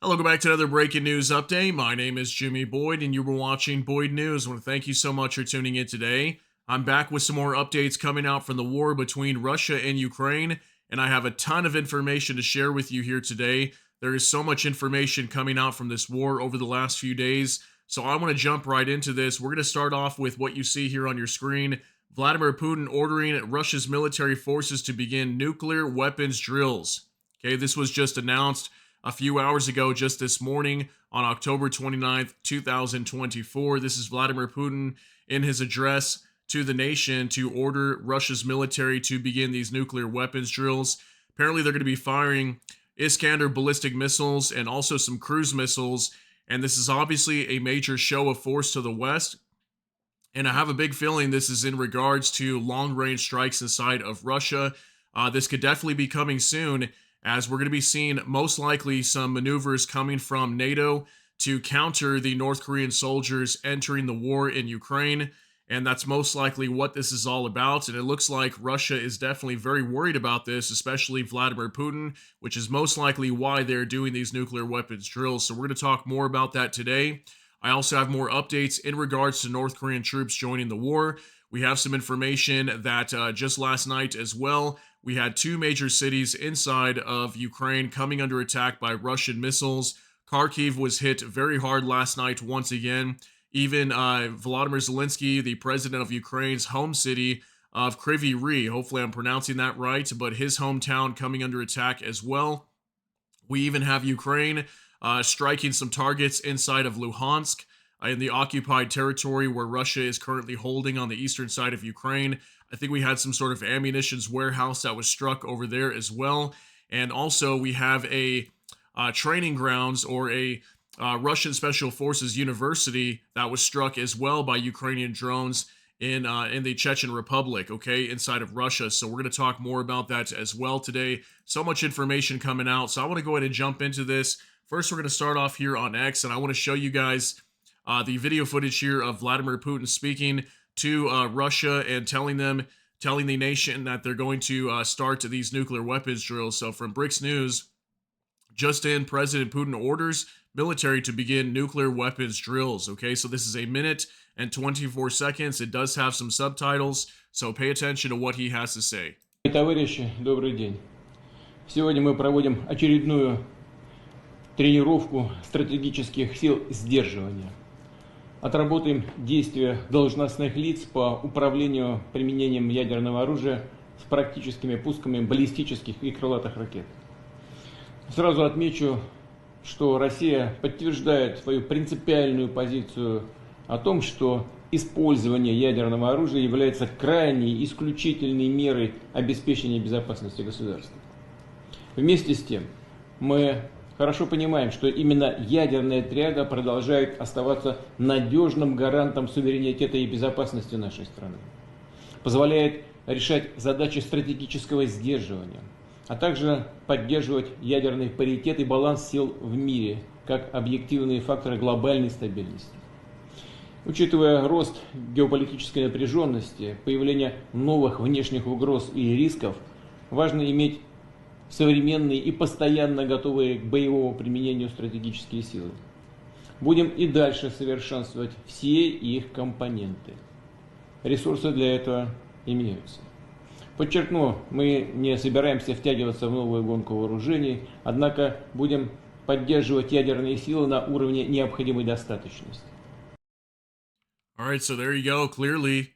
Hello, go back to another breaking news update. My name is Jimmy Boyd, and you were watching Boyd News. I want to thank you so much for tuning in today. I'm back with some more updates coming out from the war between Russia and Ukraine, and I have a ton of information to share with you here today. There is so much information coming out from this war over the last few days, so I want to jump right into this. We're going to start off with what you see here on your screen. Vladimir Putin ordering Russia's military forces to begin nuclear weapons drills. Okay, this was just announced a few hours ago, just this morning on October 29th, 2024. This is Vladimir Putin in his address to the nation to order Russia's military to begin these nuclear weapons drills. Apparently, they're going to be firing Iskander ballistic missiles and also some cruise missiles. And this is obviously a major show of force to the West. And I have a big feeling this is in regards to long-range strikes inside of Russia. This could definitely be coming soon, as we're going to be seeing most likely some maneuvers coming from NATO to counter the North Korean soldiers entering the war in Ukraine. And that's most likely what this is all about. And it looks like Russia is definitely very worried about this, especially Vladimir Putin, which is most likely why they're doing these nuclear weapons drills. So we're going to talk more about that today. I also have more updates in regards to North Korean troops joining the war. We have some information that just last night as well, we had two major cities inside of Ukraine coming under attack by Russian missiles. Kharkiv was hit very hard last night once again. Even Volodymyr Zelensky, the president of Ukraine's home city of Kryvyi Rih, hopefully I'm pronouncing that right, but his hometown coming under attack as well. We even have Ukraine striking some targets inside of Luhansk in the occupied territory where Russia is currently holding on the eastern side of Ukraine. I think we had some sort of ammunitions warehouse that was struck over there as well. And also we have a training grounds or a Russian Special Forces University that was struck as well by Ukrainian drones in the Chechen Republic, okay, inside of Russia. So we're going to talk more about that as well today. So much information coming out. So I want to go ahead and jump into this. First, we're going to start off here on X, and I want to show you guys the video footage here of Vladimir Putin speaking to Russia and telling the nation that they're going to start these nuclear weapons drills. So from BRICS News, just in, President Putin orders military to begin nuclear weapons drills. Okay, so this is a minute and 24 seconds. It does have some subtitles, so pay attention to what he has to say. Товарищи, добрый день. Сегодня мы проводим очередную тренировку стратегических сил сдерживания. Отработаем действия должностных лиц по управлению применением ядерного оружия с практическими пусками баллистических и крылатых ракет. Сразу отмечу, что Россия подтверждает свою принципиальную позицию о том, что использование ядерного оружия является крайней исключительной мерой обеспечения безопасности государства. Вместе с тем, мы хорошо понимаем, что именно ядерная триада продолжает оставаться надежным гарантом суверенитета и безопасности нашей страны, позволяет решать задачи стратегического сдерживания, а также поддерживать ядерный паритет и баланс сил в мире как объективные факторы глобальной стабильности. Учитывая рост геополитической напряженности, появление новых внешних угроз и рисков, важно иметь современные и постоянно готовые к боевому применению стратегические силы. Будем и дальше совершенствовать все их компоненты. Ресурсы для этого имеются. Подчеркну, мы не собираемся втягиваться в новую гонку вооружений, однако будем поддерживать ядерные силы на уровне необходимой достаточности. All right, so there you go. Clearly,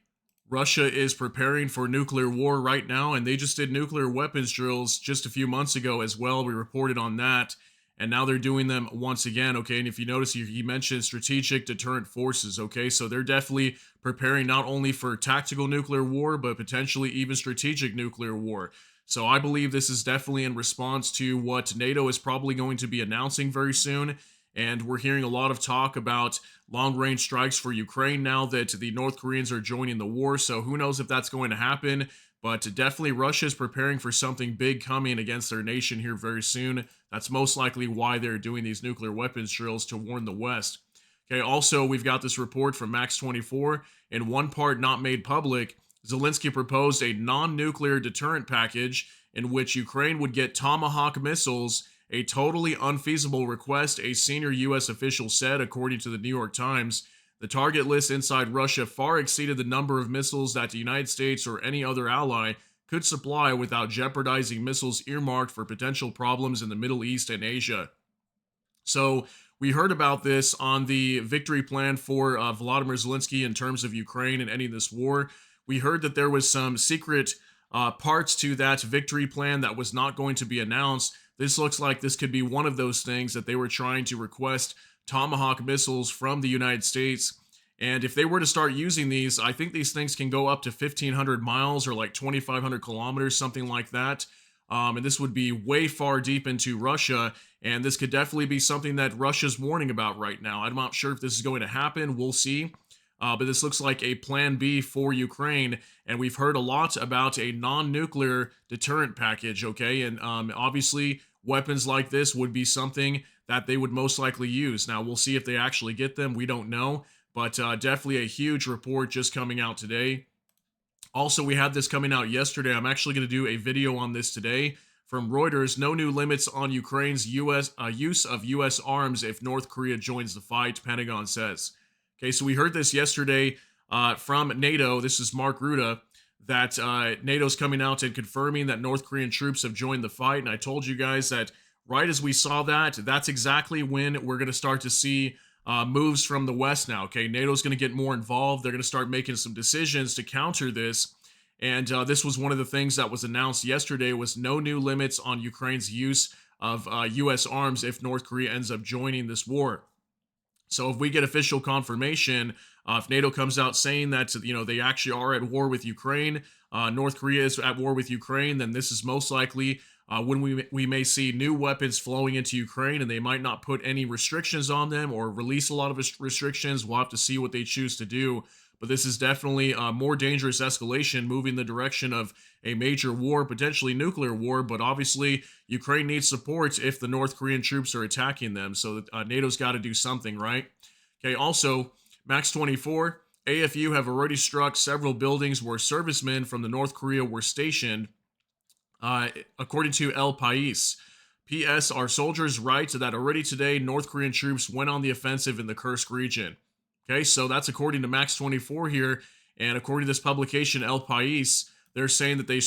Russia is preparing for nuclear war right now, and they just did nuclear weapons drills just a few months ago as well. We reported on that, and now they're doing them once again, okay? And if you notice, he mentioned strategic deterrent forces, okay? So they're definitely preparing not only for tactical nuclear war, but potentially even strategic nuclear war. So I believe this is definitely in response to what NATO is probably going to be announcing very soon. And we're hearing a lot of talk about long-range strikes for Ukraine now that the North Koreans are joining the war. So who knows if that's going to happen. But definitely Russia is preparing for something big coming against their nation here very soon. That's most likely why they're doing these nuclear weapons drills, to warn the West. Okay, also, we've got this report from Max 24. In one part not made public, Zelensky proposed a non-nuclear deterrent package in which Ukraine would get Tomahawk missiles a totally unfeasible request, a senior U.S. official said, according to the New York Times. The target list inside Russia far exceeded the number of missiles that the United States or any other ally could supply without jeopardizing missiles earmarked for potential problems in the Middle East and Asia. So we heard about this on the victory plan for Volodymyr Zelensky in terms of Ukraine and ending this war. We heard that there was some secret parts to that victory plan that was not going to be announced. This looks like this could be one of those things that they were trying to request Tomahawk missiles from the United States. And if they were to start using these, I think these things can go up to 1,500 miles or like 2,500 kilometers, something like that. And this would be way far deep into Russia. And this could definitely be something that Russia's warning about right now. I'm not sure if this is going to happen. We'll see. But this looks like a plan B for Ukraine. And we've heard a lot about a non-nuclear deterrent package, okay? And obviously, weapons like this would be something that they would most likely use. Now, we'll see if they actually get them. We don't know. But definitely a huge report just coming out today. Also, we had this coming out yesterday. I'm actually going to do a video on this today from Reuters. No new limits on Ukraine's use of U.S. arms if North Korea joins the fight, Pentagon says. Okay, so we heard this yesterday from NATO. This is Mark Rutte, that NATO's coming out and confirming that North Korean troops have joined the fight. And I told you guys that right as we saw that, that's exactly when we're going to start to see moves from the West now. Okay, NATO's going to get more involved. They're going to start making some decisions to counter this. And this was one of the things that was announced yesterday, was no new limits on Ukraine's use of U.S. arms if North Korea ends up joining this war. So if we get official confirmation, if NATO comes out saying that, they actually are at war with Ukraine, North Korea is at war with Ukraine, then this is most likely when we may see new weapons flowing into Ukraine, and they might not put any restrictions on them or release a lot of restrictions. We'll have to see what they choose to do. But this is definitely a more dangerous escalation, moving the direction of a major war, potentially nuclear war. But obviously, Ukraine needs support if the North Korean troops are attacking them. So NATO's got to do something, right? Okay, also, Max 24, AFU have already struck several buildings where servicemen from the North Korea were stationed, according to El País. P.S. Our soldiers write that already today, North Korean troops went on the offensive in the Kursk region. Okay, so that's according to Max 24 here, and according to this publication, El País, they're saying that they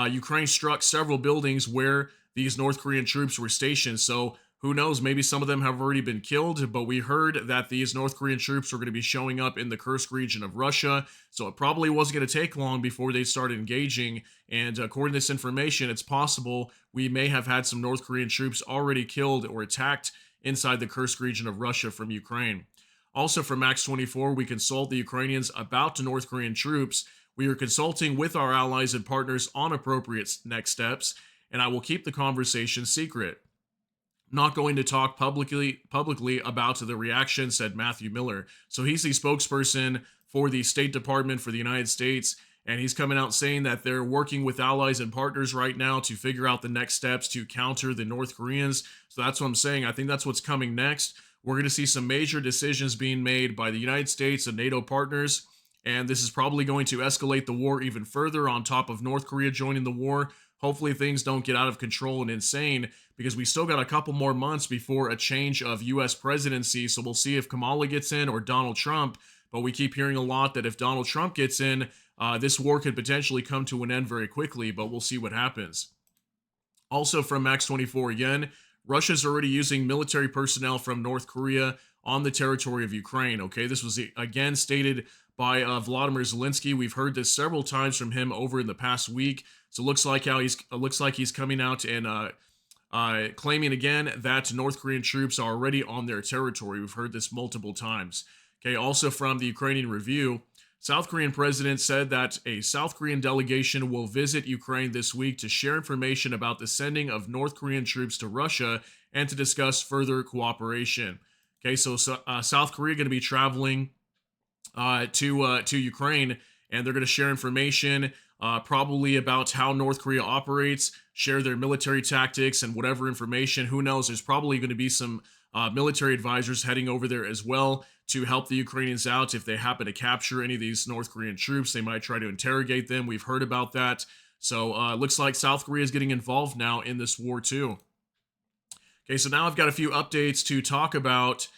Ukraine struck several buildings where these North Korean troops were stationed. So who knows, maybe some of them have already been killed, but we heard that these North Korean troops were going to be showing up in the Kursk region of Russia, so it probably wasn't going to take long before they started engaging, and according to this information, it's possible we may have had some North Korean troops already killed or attacked inside the Kursk region of Russia from Ukraine. Also from Max 24, we consult the Ukrainians about the North Korean troops. We are consulting with our allies and partners on appropriate next steps, and I will keep the conversation secret. Not going to talk publicly about the reaction, said Matthew Miller. So he's the spokesperson for the State Department for the United States, and he's coming out saying that they're working with allies and partners right now to figure out the next steps to counter the North Koreans. So that's what I'm saying. I think that's what's coming next. We're going to see some major decisions being made by the United States and NATO partners, and this is probably going to escalate the war even further on top of North Korea joining the war. Hopefully things don't get out of control and insane, because we still got a couple more months before a change of U.S. presidency, so we'll see if Kamala gets in or Donald Trump, but we keep hearing a lot that if Donald Trump gets in, this war could potentially come to an end very quickly, but we'll see what happens. Also from Max 24 again, Russia's already using military personnel from North Korea on the territory of Ukraine. Okay, this was again stated by Volodymyr Zelensky. We've heard this several times from him over in the past week. So it looks like he's coming out and claiming again that North Korean troops are already on their territory. We've heard this multiple times. Okay, also from the Ukrainian Review, South Korean president said that a South Korean delegation will visit Ukraine this week to share information about the sending of North Korean troops to Russia and to discuss further cooperation. Okay, so South Korea going to be traveling to Ukraine, and they're going to share information probably about how North Korea operates, share their military tactics and whatever information. Who knows? There's probably going to be some military advisors heading over there as well to help the Ukrainians out. If they happen to capture any of these North Korean troops, they might try to interrogate them. We've heard about that. So it looks like South Korea is getting involved now in this war too. Okay, so now I've got a few updates to talk about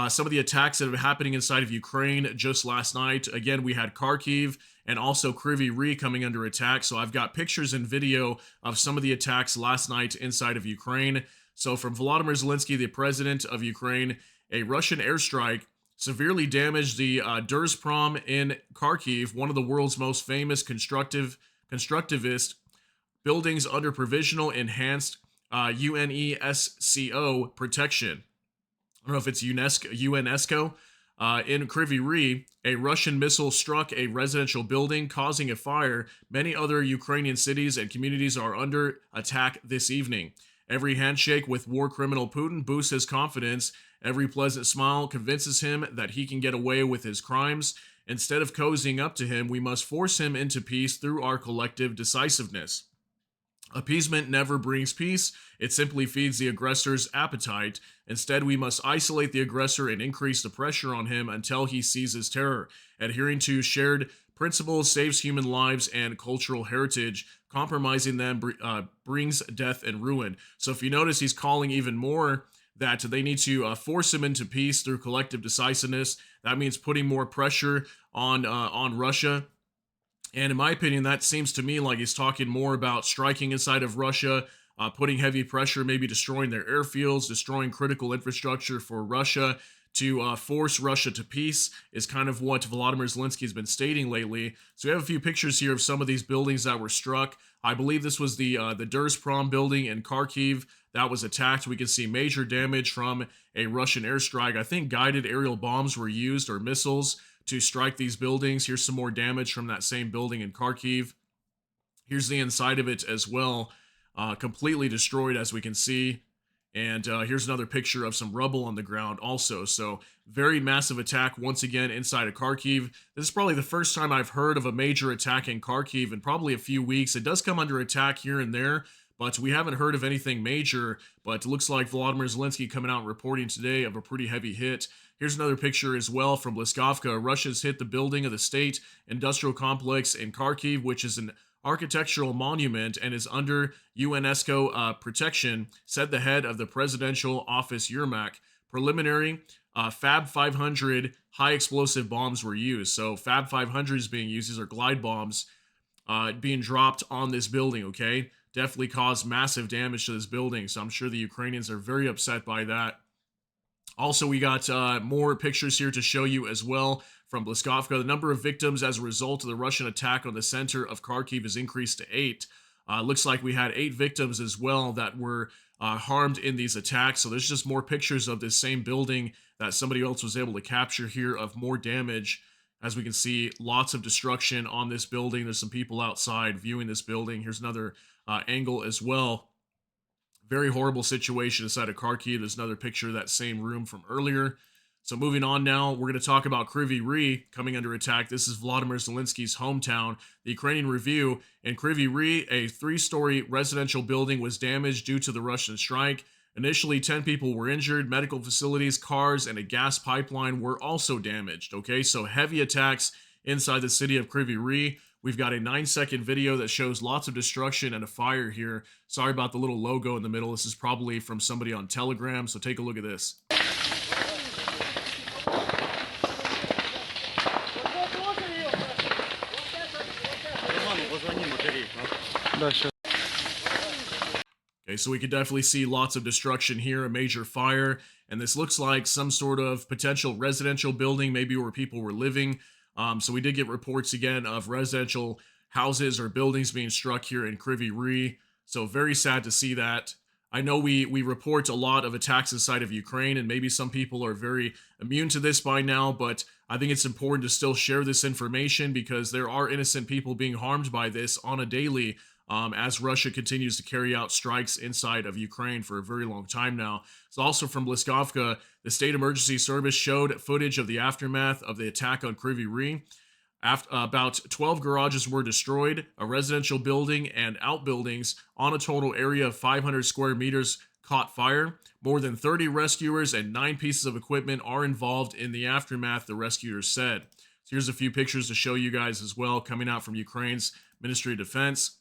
some of the attacks that are happening inside of Ukraine just last night. Again, we had Kharkiv and also Kryvyi Rih coming under attack. So I've got pictures and video of some of the attacks last night inside of Ukraine. So from Volodymyr Zelensky, the president of Ukraine, a Russian airstrike severely damaged the Dersprom in Kharkiv, one of the world's most famous constructivist buildings under provisional enhanced UNESCO protection. I don't know if it's UNESCO. In Kryvyi Rih, a Russian missile struck a residential building, causing a fire. Many other Ukrainian cities and communities are under attack this evening. Every handshake with war criminal Putin boosts his confidence. Every pleasant smile convinces him that he can get away with his crimes. Instead of cozying up to him, we must force him into peace through our collective decisiveness. Appeasement never brings peace, it simply feeds the aggressor's appetite. Instead, we must isolate the aggressor and increase the pressure on him until he seizes terror. Adhering to shared principles saves human lives and cultural heritage. Compromising them brings death and ruin. So if you notice, he's calling even more that they need to force him into peace through collective decisiveness. That means putting more pressure on Russia. And in my opinion, that seems to me like he's talking more about striking inside of Russia, putting heavy pressure, maybe destroying their airfields, destroying critical infrastructure for Russia to force Russia to peace is kind of what Volodymyr Zelensky has been stating lately. So we have a few pictures here of some of these buildings that were struck. I believe this was the Dersprom building in Kharkiv that was attacked. We can see major damage from a Russian airstrike. I think guided aerial bombs were used or missiles to strike these buildings. Here's some more damage from that same building in Kharkiv. Here's the inside of it as well, completely destroyed as we can see. And here's another picture of some rubble on the ground also. So very massive attack once again inside of Kharkiv. This is probably the first time I've heard of a major attack in Kharkiv in probably a few weeks. It does come under attack here and there, but we haven't heard of anything major. But it looks like Volodymyr Zelensky coming out and reporting today of a pretty heavy hit. Here's another picture as well from Bliskovka. Russia's hit the building of the state industrial complex in Kharkiv, which is an architectural monument and is under UNESCO protection, said the head of the presidential office, Yermak. Preliminary Fab 500 high explosive bombs were used. So Fab 500 is being used. These are glide bombs being dropped on this building, okay? Definitely caused massive damage to this building. So I'm sure the Ukrainians are very upset by that. Also, we got more pictures here to show you as well from Bliskovka. The number of victims as a result of the Russian attack on the center of Kharkiv has increased to 8. Looks like we had 8 victims as well that were harmed in these attacks. So there's just more pictures of this same building that somebody else was able to capture here of more damage. As we can see, lots of destruction on this building. There's some people outside viewing this building. Here's another angle as well. Very horrible situation inside of Kharkiv. There's another picture of that same room from earlier. So moving on now, we're going to talk about Kryvyi Rih coming under attack. This is Volodymyr Zelensky's hometown. The Ukrainian Review in Kryvyi Rih, a 3-story residential building was damaged due to the Russian strike. Initially, 10 people were injured. Medical facilities, cars, and a gas pipeline were also damaged. Okay, so heavy attacks inside the city of Kryvyi Rih. We've got a 9-second video that shows lots of destruction and a fire here. Sorry about the little logo in the middle. This is probably from somebody on Telegram, so take a look at this. Okay, so we can definitely see lots of destruction here, a major fire, and this looks like some sort of potential residential building, maybe where people were living. So we did get reports again of residential houses or buildings being struck here in Kryvyi Rih. So very sad to see that. I know we report a lot of attacks inside of Ukraine, and maybe some people are very immune to this by now, but I think it's important to still share this information because there are innocent people being harmed by this on a daily as Russia continues to carry out strikes inside of Ukraine for a very long time now. It's also from Bliskovka. The State Emergency Service showed footage of the aftermath of the attack on Kryvyi Rih. About 12 garages were destroyed, a residential building and outbuildings on a total area of 500 square meters caught fire. More than 30 rescuers and 9 pieces of equipment are involved in the aftermath, the rescuers said. So here's a few pictures to show you guys as well coming out from Ukraine's Ministry of Defense.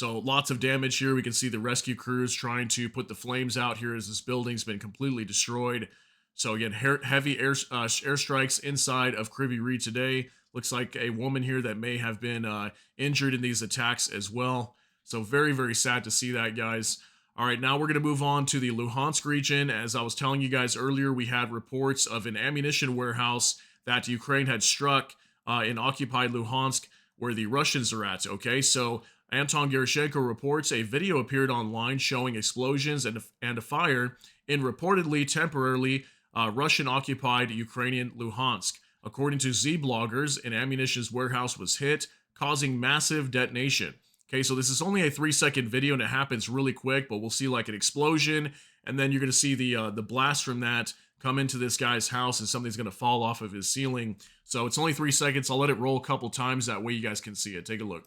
So lots of damage here. We can see the rescue crews trying to put the flames out here as this building's been completely destroyed. So again, heavy airstrikes inside of Kryvyi Rih today. Looks like a woman here that may have been injured in these attacks as well. So very, very sad to see that, guys. All right, now we're going to move on to the Luhansk region. As I was telling you guys earlier, we had reports of an ammunition warehouse that Ukraine had struck in occupied Luhansk, where the Russians are at. Okay, so Anton Gerashenko reports a video appeared online showing explosions and a fire in reportedly temporarily Russian-occupied Ukrainian Luhansk. According to Z bloggers, an ammunition warehouse was hit, causing massive detonation. Okay, so this is only a 3-second video and it happens really quick, but we'll see like an explosion, and then you're going to see the blast from that come into this guy's house, and something's going to fall off of his ceiling. So it's only 3 seconds. I'll let it roll a couple times. That way you guys can see it. Take a look.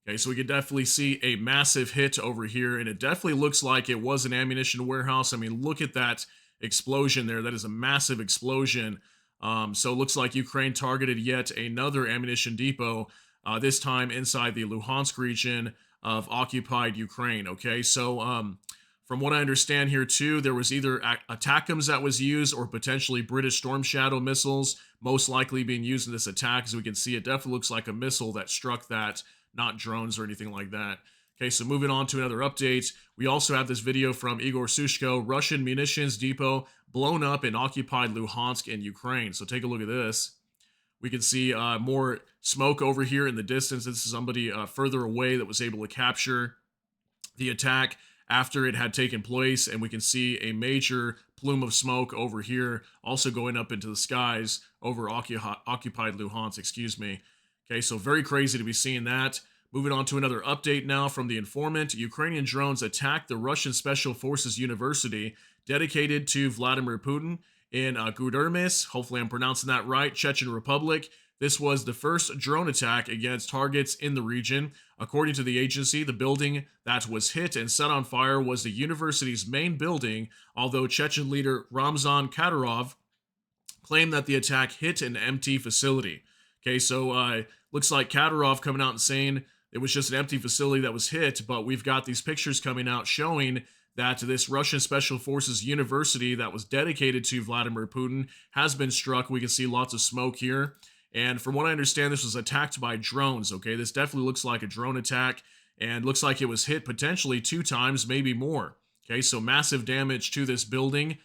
Okay, so we could definitely see a massive hit over here, and it definitely looks like it was an ammunition warehouse. I mean, look at that explosion there. That is a massive explosion. So it looks like Ukraine targeted yet another ammunition depot, this time inside the Luhansk region of occupied Ukraine. Okay, so from what I understand here too, there was either ATACMS that was used or potentially British Storm Shadow missiles, most likely being used in this attack. As we can see, it definitely looks like a missile that struck that, not drones or anything like that. Okay, so moving on to another update. We also have this video from Igor Sushko, Russian munitions depot blown up in occupied Luhansk in Ukraine. So take a look at this. We can see more smoke over here in the distance. This is somebody further away that was able to capture the attack after it had taken place, and we can see a major plume of smoke over here also going up into the skies over occupied Luhansk, excuse me. Okay, so very crazy to be seeing that. Moving on to another update now from the informant. Ukrainian drones attacked the Russian Special Forces University dedicated to Vladimir Putin in Gudermis, hopefully I'm pronouncing that right, Chechen Republic. This was the first drone attack against targets in the region. According to the agency, the building that was hit and set on fire was the university's main building, although Chechen leader Ramzan Kadyrov claimed that the attack hit an empty facility. Okay, so looks like Kadyrov coming out and saying it was just an empty facility that was hit, but we've got these pictures coming out showing that this Russian Special Forces University that was dedicated to Vladimir Putin has been struck. We can see lots of smoke here. And from what I understand, this was attacked by drones, okay? This definitely looks like a drone attack and looks like it was hit potentially 2 times, maybe more. Okay, so massive damage to this building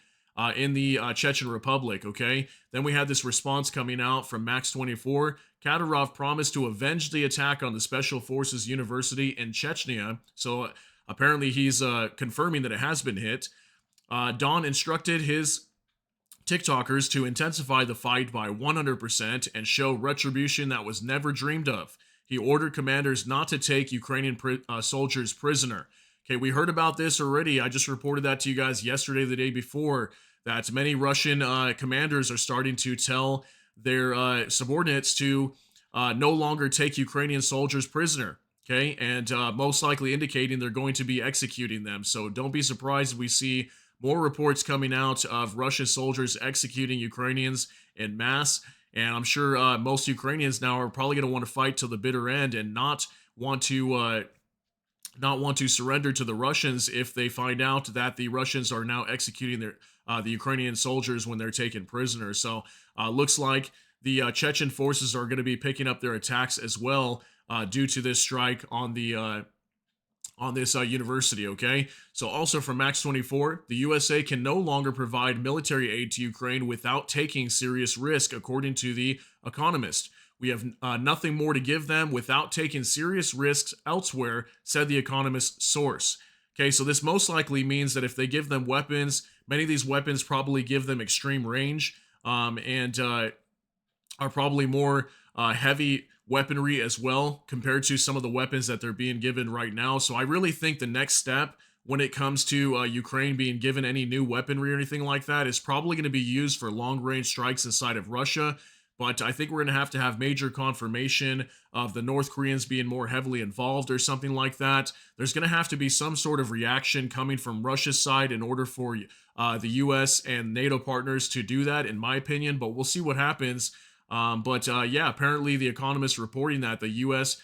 in the Chechen Republic, okay? Then we had this response coming out from Max24. Kadyrov promised to avenge the attack on the Special Forces University in Chechnya. So apparently he's confirming that it has been hit. Don instructed his TikTokers to intensify the fight by 100% and show retribution that was never dreamed of. He ordered commanders not to take Ukrainian soldiers prisoner. Okay, we heard about this already. I just reported that to you guys yesterday, the day before, that many Russian commanders are starting to tell their subordinates to no longer take Ukrainian soldiers prisoner. Okay, and most likely indicating they're going to be executing them. So don't be surprised if we see more reports coming out of Russian soldiers executing Ukrainians en masse. And I'm sure most Ukrainians now are probably going to want to fight till the bitter end and not want to surrender to the Russians if they find out that the Russians are now executing the Ukrainian soldiers when they're taken prisoners. So looks like the Chechen forces are going to be picking up their attacks as well due to this strike on the on this university, okay? So also from Max24, the USA can no longer provide military aid to Ukraine without taking serious risk, according to The Economist. We have nothing more to give them without taking serious risks elsewhere, said The Economist source. Okay, so this most likely means that if they give them weapons, many of these weapons probably give them extreme range and are probably more heavy weaponry as well compared to some of the weapons that they're being given right now. So I really think the next step when it comes to Ukraine being given any new weaponry or anything like that is probably going to be used for long-range strikes inside of Russia. but I think we're going to have major confirmation of the North Koreans being more heavily involved or something like that. There's going to have to be some sort of reaction coming from Russia's side in order for the US and NATO partners to do that, in my opinion, but we'll see what happens. Yeah, apparently The Economist reporting that the US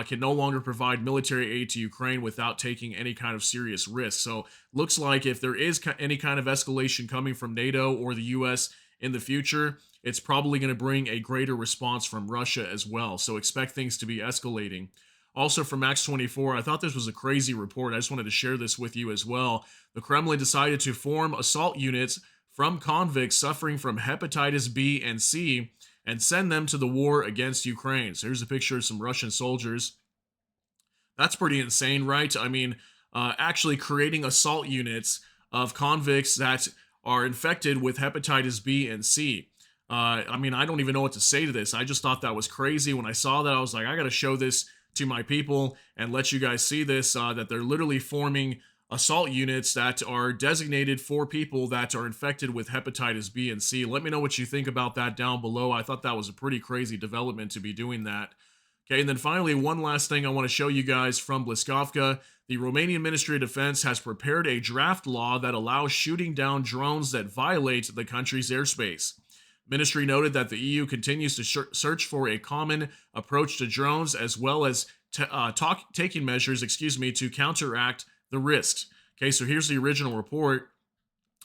can no longer provide military aid to Ukraine without taking any kind of serious risk. So, looks like if there is any kind of escalation coming from NATO or the US in the future, it's probably going to bring a greater response from Russia as well. So, expect things to be escalating. Also, from Max 24, I thought this was a crazy report. I just wanted to share this with you as well. The Kremlin decided to form assault units from convicts suffering from hepatitis B and C and send them to the war against Ukraine. So here's a picture of some Russian soldiers. That's pretty insane, right? I mean, actually creating assault units of convicts that are infected with hepatitis B and C. I mean, I don't even know what to say to this. I just thought that was crazy. When I saw that, I was like, I got to show this to my people and let you guys see this, that they're literally forming assault units that are designated for people that are infected with hepatitis B and C. Let me know what you think about that down below. I thought that was a pretty crazy development to be doing that. Okay, and then finally, one last thing I want to show you guys from Bliskovka. The Romanian Ministry of Defense has prepared a draft law that allows shooting down drones that violate the country's airspace. Ministry noted that the EU continues to search for a common approach to drones, as well as taking measures, to counteract the risks. Okay, so here's the original report.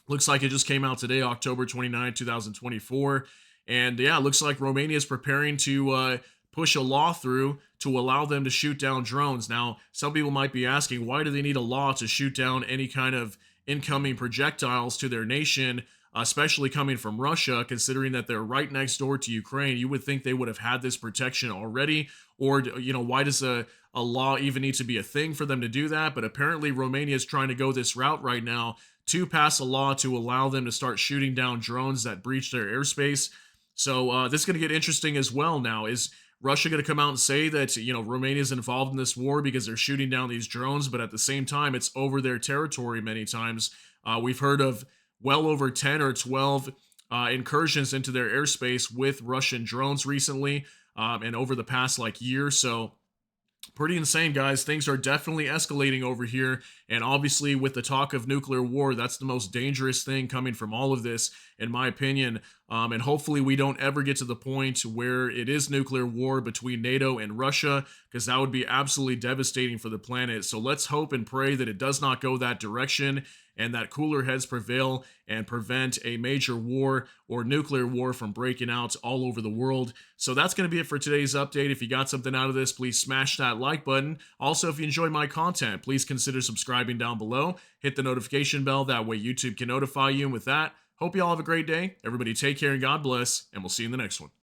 Looks like it just came out today, October 29, 2024. And yeah, it looks like Romania is preparing to push a law through to allow them to shoot down drones. Now, some people might be asking, why do they need a law to shoot down any kind of incoming projectiles to their nation, especially coming from Russia, considering that they're right next door to Ukraine? You would think they would have had this protection already, or, why does a law even need to be a thing for them to do that? But apparently Romania is trying to go this route right now to pass a law to allow them to start shooting down drones that breach their airspace. So this is going to get interesting as well now. Is Russia going to come out and say that, Romania is involved in this war because they're shooting down these drones, but at the same time, it's over their territory many times? We've heard of well over 10 or 12 incursions into their airspace with Russian drones recently, and over the past year. So pretty insane, guys. Things are definitely escalating over here. And obviously, with the talk of nuclear war, that's the most dangerous thing coming from all of this, in my opinion. And hopefully we don't ever get to the point where it is nuclear war between NATO and Russia, because that would be absolutely devastating for the planet. So let's hope and pray that it does not go that direction, and that cooler heads prevail and prevent a major war or nuclear war from breaking out all over the world. So that's going to be it for today's update. If you got something out of this, please smash that like button. Also, if you enjoyed my content, please consider subscribing down below. Hit the notification bell. That way YouTube can notify you. And with that, hope you all have a great day. Everybody take care and God bless, and we'll see you in the next one.